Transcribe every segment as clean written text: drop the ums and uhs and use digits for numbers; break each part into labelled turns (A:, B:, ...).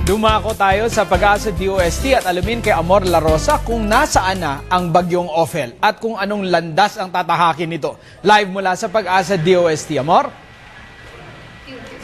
A: Dumako tayo sa Pag-asa DOST at alamin kay Amor La Rosa kung nasaan na ang bagyong Ophel at kung anong landas ang tatahakin nito. Live mula sa Pag-asa DOST. Amor?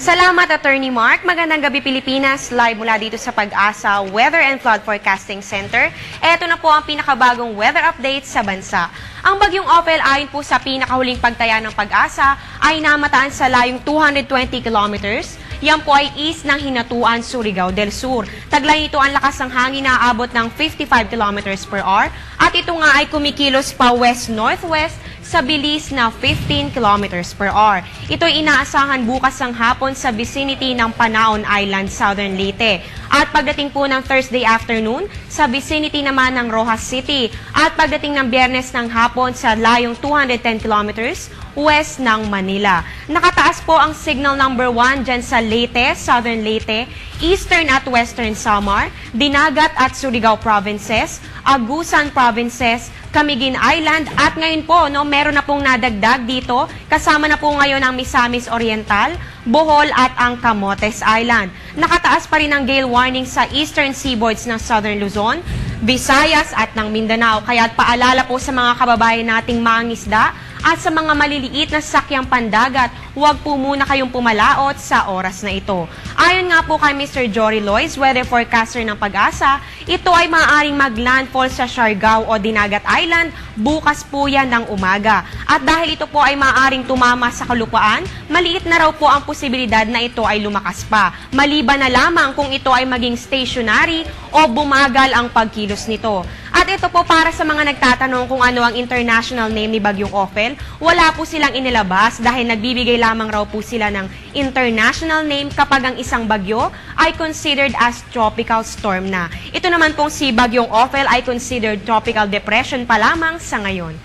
B: Salamat, Attorney Mark. Magandang gabi, Pilipinas. Live mula dito sa Pag-asa Weather and Flood Forecasting Center. Ito na po ang pinakabagong weather update sa bansa. Ang bagyong Ophel, ayon po sa pinakahuling pagtaya ng Pag-asa, ay namataan sa layong 220 kilometers. Yan po ay east ng Hinatuan, Surigao del Sur. Taglay nito ang lakas ng hangin na aabot ng 55 kilometers per hour. At ito nga ay kumikilos pa west-northwest sa bilis na 15 kilometers per hour. Ito ay inaasahan bukas ng hapon sa vicinity ng Panaon Island, Southern Leyte. At pagdating po ng Thursday afternoon, sa vicinity naman ng Rojas City. At pagdating ng Biyernes ng hapon sa layong 210 kilometers west ng Manila. Nakataas po ang signal number 1 dyan sa Leyte, Southern Leyte, Eastern at Western Samar, Dinagat at Surigao Provinces, Agusan Provinces, Camiguin Island at ngayon po meron na pong nadagdag dito kasama na po ngayon ang Misamis Oriental, Bohol at ang Camotes Island. Nakataas pa rin ang gale warning sa eastern seaboards ng Southern Luzon, Visayas at ng Mindanao. Kaya't paalala po sa mga kababayan nating mangingisda at sa mga maliliit na sakyang pandagat, huwag po muna kayong pumalaot sa oras na ito. Ayon nga po kay Mr. Jory Lois, weather forecaster ng Pag-asa, ito ay maaaring maglandfall sa Siargao o Dinagat Island bukas po yan ng umaga. At dahil ito po ay maaaring tumama sa kalupaan, maliit na raw po ang posibilidad na ito ay lumakas pa. Maliban na lamang kung ito ay maging stationary o bumagal ang pagkilos nito. At ito po para sa mga nagtatanong kung ano ang international name ni Bagyong Ophel, wala po silang inilabas dahil nagbibigay lamang raw po sila ng international name kapag ang isang bagyo ay considered as tropical storm na. Ito naman pong si Bagyong Ophel ay considered tropical depression pa lamang sa ngayon.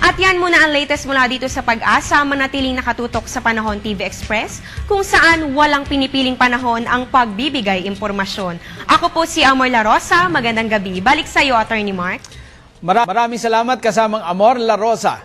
B: At yan muna ang latest mula dito sa Pag-asa, manatiling nakatutok sa Panahon TV Express, kung saan walang pinipiling panahon ang pagbibigay impormasyon. Ako po si Amor La Rosa, magandang gabi. Balik sa iyo, Attorney Mark.
A: Maraming salamat kasamang Amor La Rosa.